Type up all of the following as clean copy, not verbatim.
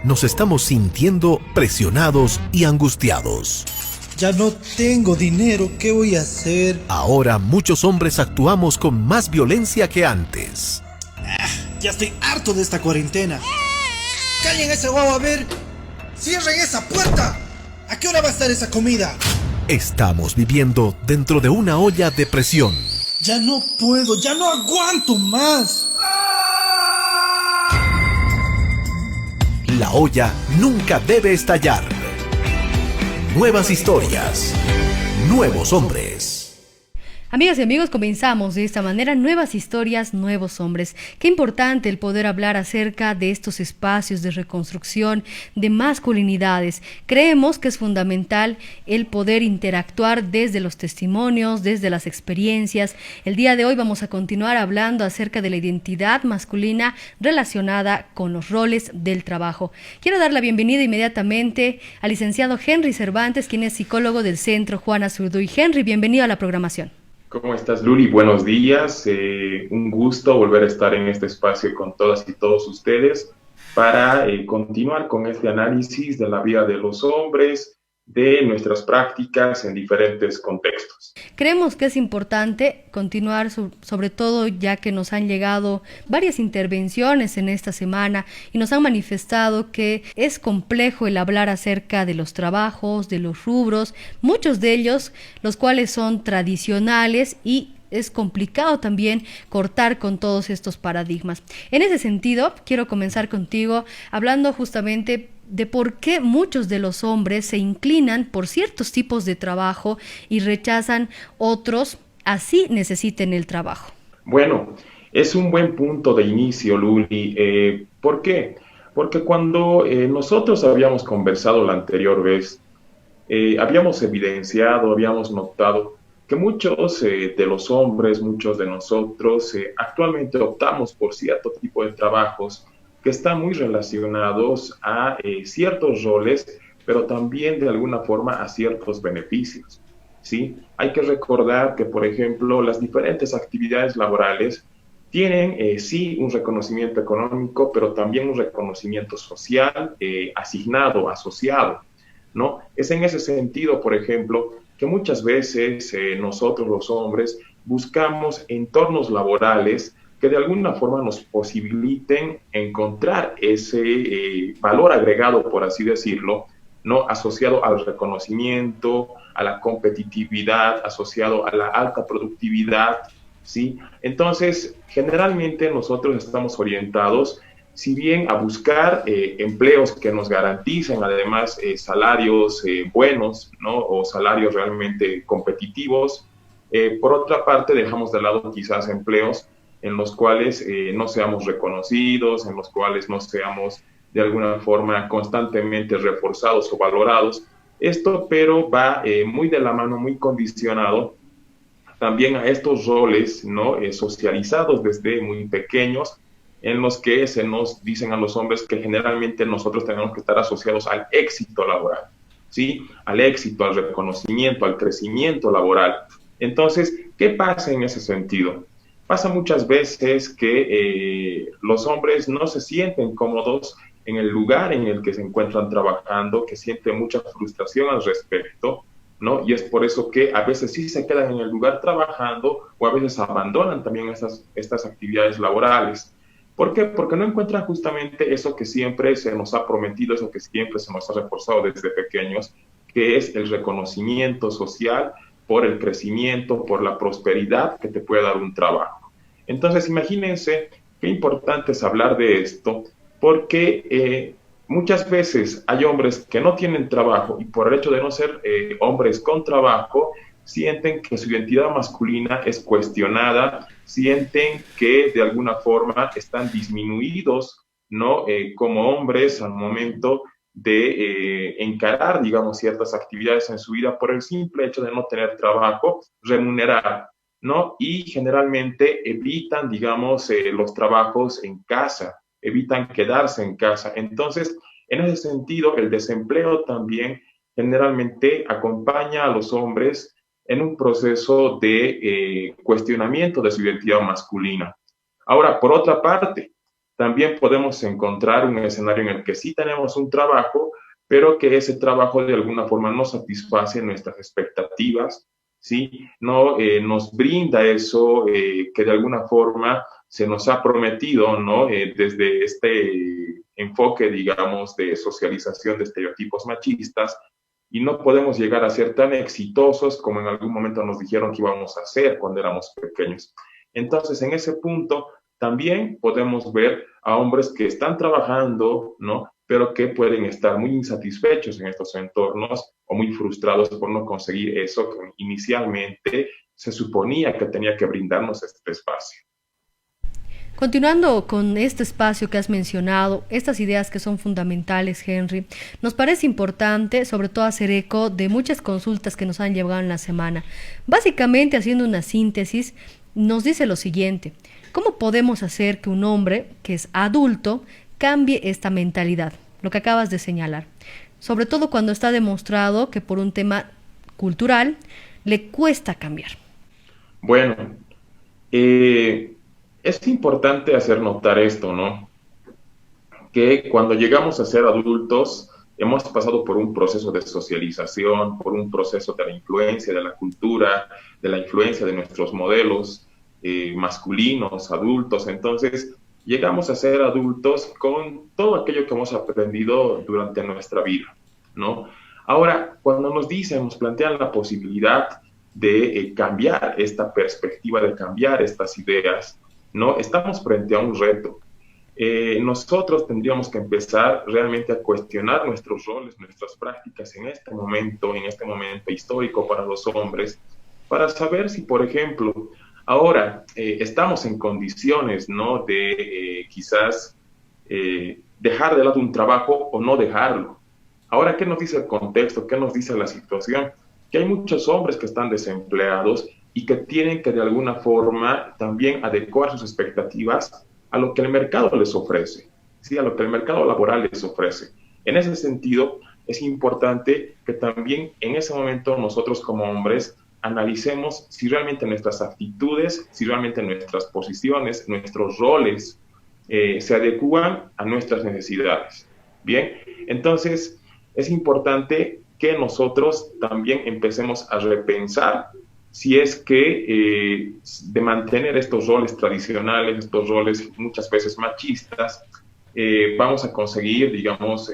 nos estamos sintiendo presionados y angustiados. Ya no tengo dinero, ¿qué voy a hacer? Ahora muchos hombres actuamos con más violencia que antes. Ya estoy harto de esta cuarentena. ¡Callen ese guau, a ver! ¡Cierren esa puerta! ¿A qué hora va a estar esa comida? Estamos viviendo dentro de una olla de presión. Ya no puedo, ya no aguanto más. La olla nunca debe estallar. Nuevas historias, nuevos hombres. Amigas y amigos, comenzamos de esta manera nuevas historias, nuevos hombres. Qué importante el poder hablar acerca de estos espacios de reconstrucción de masculinidades. Creemos que es fundamental el poder interactuar desde los testimonios, desde las experiencias. El día de hoy vamos a continuar hablando acerca de la identidad masculina relacionada con los roles del trabajo. Quiero dar la bienvenida inmediatamente al licenciado Henry Cervantes, quien es psicólogo del Centro Juana Zurduy. Henry, bienvenido a la programación. ¿Cómo estás, Luli? Buenos días. Un gusto volver a estar en este espacio con todas y todos ustedes para continuar con este análisis de la vida de los hombres, de nuestras prácticas en diferentes contextos. Creemos que es importante continuar, sobre todo ya que nos han llegado varias intervenciones en esta semana y nos han manifestado que es complejo el hablar acerca de los trabajos, de los rubros, muchos de ellos los cuales son tradicionales y es complicado también cortar con todos estos paradigmas. En ese sentido, quiero comenzar contigo hablando justamente de por qué muchos de los hombres se inclinan por ciertos tipos de trabajo y rechazan otros, así necesiten el trabajo. Bueno, es un buen punto de inicio, Luli. ¿Por qué? Porque cuando nosotros habíamos conversado la anterior vez, habíamos evidenciado, habíamos notado que muchos de los hombres, muchos de nosotros, actualmente optamos por cierto tipo de trabajos que están muy relacionados a ciertos roles, pero también de alguna forma a ciertos beneficios, ¿sí? Hay que recordar que, por ejemplo, las diferentes actividades laborales tienen, sí, un reconocimiento económico, pero también un reconocimiento social asignado, asociado, ¿no? Es en ese sentido, por ejemplo, que muchas veces nosotros los hombres buscamos entornos laborales que de alguna forma nos posibiliten encontrar ese valor agregado, por así decirlo, ¿no? Asociado al reconocimiento, a la competitividad, asociado a la alta productividad, ¿sí? Entonces, generalmente nosotros estamos orientados, si bien a buscar empleos que nos garanticen además salarios buenos, ¿no? O salarios realmente competitivos, por otra parte dejamos de lado quizás empleos en los cuales no seamos reconocidos, en los cuales no seamos de alguna forma constantemente reforzados o valorados. Esto pero va muy de la mano, muy condicionado también a estos roles, ¿no? Socializados desde muy pequeños, en los que se nos dicen a los hombres que generalmente nosotros tenemos que estar asociados al éxito laboral, ¿sí? Al éxito, al reconocimiento, al crecimiento laboral. Entonces, ¿qué pasa en ese sentido? Pasa muchas veces que los hombres no se sienten cómodos en el lugar en el que se encuentran trabajando, que sienten mucha frustración al respecto, ¿no? Y es por eso que a veces sí se quedan en el lugar trabajando o a veces abandonan también estas actividades laborales. ¿Por qué? Porque no encuentran justamente eso que siempre se nos ha prometido, eso que siempre se nos ha reforzado desde pequeños, que es el reconocimiento social por el crecimiento, por la prosperidad que te puede dar un trabajo. Entonces, imagínense qué importante es hablar de esto, porque muchas veces hay hombres que no tienen trabajo y por el hecho de no ser hombres con trabajo, sienten que su identidad masculina es cuestionada, sienten que de alguna forma están disminuidos, ¿no? Como hombres al momento de encarar, digamos, ciertas actividades en su vida por el simple hecho de no tener trabajo remunerado, ¿no? Y generalmente evitan, digamos, los trabajos en casa, evitan quedarse en casa. Entonces, en ese sentido, el desempleo también generalmente acompaña a los hombres en un proceso de cuestionamiento de su identidad masculina. Ahora, por otra parte, también podemos encontrar un escenario en el que sí tenemos un trabajo, pero que ese trabajo de alguna forma no satisface nuestras expectativas, ¿sí? No nos brinda eso que de alguna forma se nos ha prometido, ¿no? Desde este enfoque, digamos, de socialización de estereotipos machistas, y no podemos llegar a ser tan exitosos como en algún momento nos dijeron que íbamos a ser cuando éramos pequeños. Entonces, en ese punto, también podemos ver a hombres que están trabajando, ¿no? Pero que pueden estar muy insatisfechos en estos entornos o muy frustrados por no conseguir eso que inicialmente se suponía que tenía que brindarnos este espacio. Continuando con este espacio que has mencionado, estas ideas que son fundamentales, Henry, nos parece importante sobre todo hacer eco de muchas consultas que nos han llegado en la semana. Básicamente, haciendo una síntesis, nos dice lo siguiente: ¿cómo podemos hacer que un hombre que es adulto cambie esta mentalidad? Lo que acabas de señalar. Sobre todo cuando está demostrado que por un tema cultural le cuesta cambiar. Bueno, es importante hacer notar esto, ¿no? Que cuando llegamos a ser adultos, hemos pasado por un proceso de socialización, por un proceso de la influencia de la cultura, de la influencia de nuestros modelos masculinos, adultos. Entonces, llegamos a ser adultos con todo aquello que hemos aprendido durante nuestra vida, ¿no? Ahora, cuando nos plantean la posibilidad de cambiar esta perspectiva, de cambiar estas ideas, ¿no? Estamos frente a un reto. Nosotros tendríamos que empezar realmente a cuestionar nuestros roles, nuestras prácticas en este momento histórico para los hombres, para saber si, por ejemplo, ahora estamos en condiciones, ¿no? De quizás dejar de lado un trabajo o no dejarlo. Ahora, ¿qué nos dice el contexto? ¿Qué nos dice la situación? Que hay muchos hombres que están desempleados y que tienen que de alguna forma también adecuar sus expectativas a lo que el mercado les ofrece, ¿sí? A lo que el mercado laboral les ofrece. En ese sentido, es importante que también en ese momento nosotros como hombres analicemos si realmente nuestras actitudes, si realmente nuestras posiciones, nuestros roles se adecúan a nuestras necesidades. Bien, entonces es importante que nosotros también empecemos a repensar si es que de mantener estos roles tradicionales, estos roles muchas veces machistas, vamos a conseguir, digamos,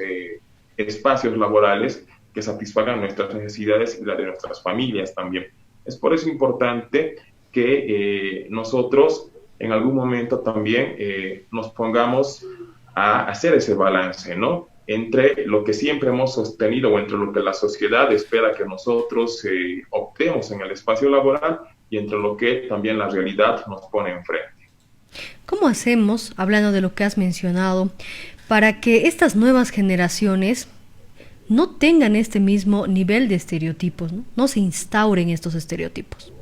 espacios laborales que satisfagan nuestras necesidades y las de nuestras familias también. Es por eso importante que nosotros en algún momento también nos pongamos a hacer ese balance, ¿no? Entre lo que siempre hemos sostenido o entre lo que la sociedad espera que nosotros optemos en el espacio laboral y entre lo que también la realidad nos pone enfrente. ¿Cómo hacemos, hablando de lo que has mencionado, para que estas nuevas generaciones no tengan este mismo nivel de estereotipos, no se instauren estos estereotipos?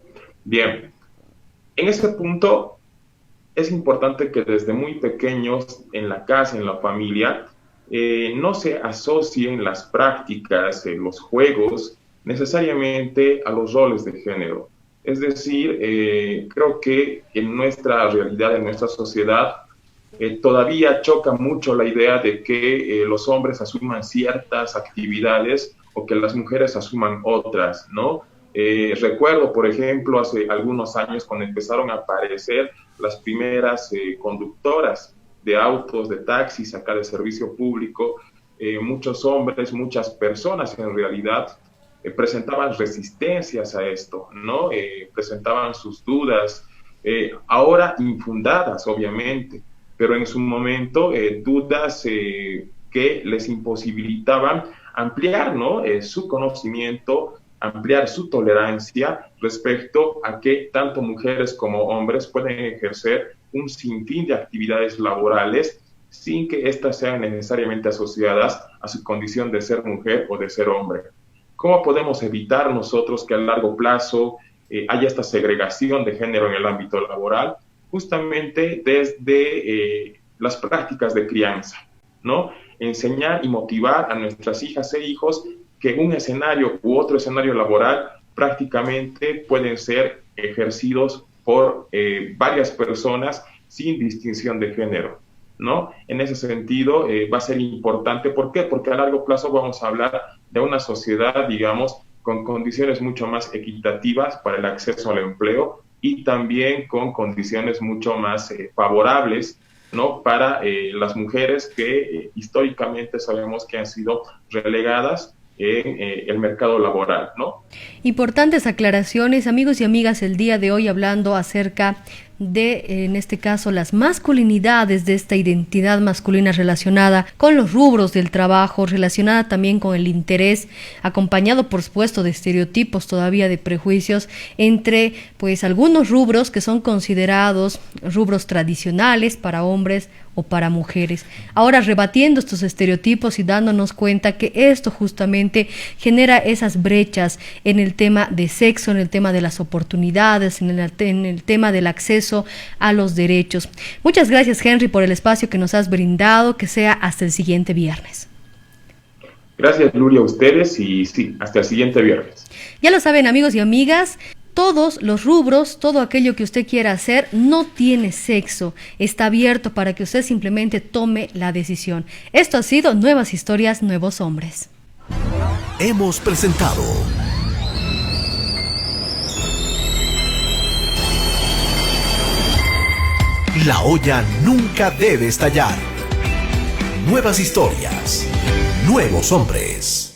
Bien, en ese punto es importante que desde muy pequeños en la casa, en la familia, no se asocien las prácticas, los juegos, necesariamente a los roles de género. Es decir, creo que en nuestra realidad, en nuestra sociedad, todavía choca mucho la idea de que los hombres asuman ciertas actividades o que las mujeres asuman otras, ¿no? Recuerdo, por ejemplo, hace algunos años cuando empezaron a aparecer las primeras conductoras de autos, de taxis, acá de servicio público, muchos hombres, muchas personas en realidad presentaban resistencias a esto, ¿no? Presentaban sus dudas, ahora infundadas, obviamente, pero en su momento dudas que les imposibilitaban ampliar, ¿no? Su conocimiento, ampliar su tolerancia respecto a que tanto mujeres como hombres pueden ejercer un sinfín de actividades laborales sin que éstas sean necesariamente asociadas a su condición de ser mujer o de ser hombre. ¿Cómo podemos evitar nosotros que a largo plazo haya esta segregación de género en el ámbito laboral? Justamente desde las prácticas de crianza, ¿no? Enseñar y motivar a nuestras hijas e hijos que un escenario u otro escenario laboral prácticamente pueden ser ejercidos por varias personas sin distinción de género. ¿no? En ese sentido, va a ser importante. ¿Por qué? Porque a largo plazo vamos a hablar de una sociedad, digamos, con condiciones mucho más equitativas para el acceso al empleo y también con condiciones mucho más favorables, ¿no? Para las mujeres que históricamente sabemos que han sido relegadas en el mercado laboral, ¿no? Importantes aclaraciones, amigos y amigas, el día de hoy hablando acerca de, en este caso, las masculinidades de esta identidad masculina relacionada con los rubros del trabajo, relacionada también con el interés, acompañado por supuesto de estereotipos todavía, de prejuicios entre pues algunos rubros que son considerados rubros tradicionales para hombres o para mujeres. Ahora rebatiendo estos estereotipos y dándonos cuenta que esto justamente genera esas brechas en el tema de sexo, en el tema de las oportunidades, en el tema del acceso a los derechos. Muchas gracias, Henry, por el espacio que nos has brindado. Que sea hasta el siguiente viernes. Gracias, Luli, a ustedes y sí, hasta el siguiente viernes. Ya lo saben, amigos y amigas, todos los rubros, todo aquello que usted quiera hacer no tiene sexo, está abierto para que usted simplemente tome la decisión. Esto ha sido Nuevas Historias, Nuevos Hombres. Hemos presentado La olla nunca debe estallar. Nuevas historias, nuevos hombres.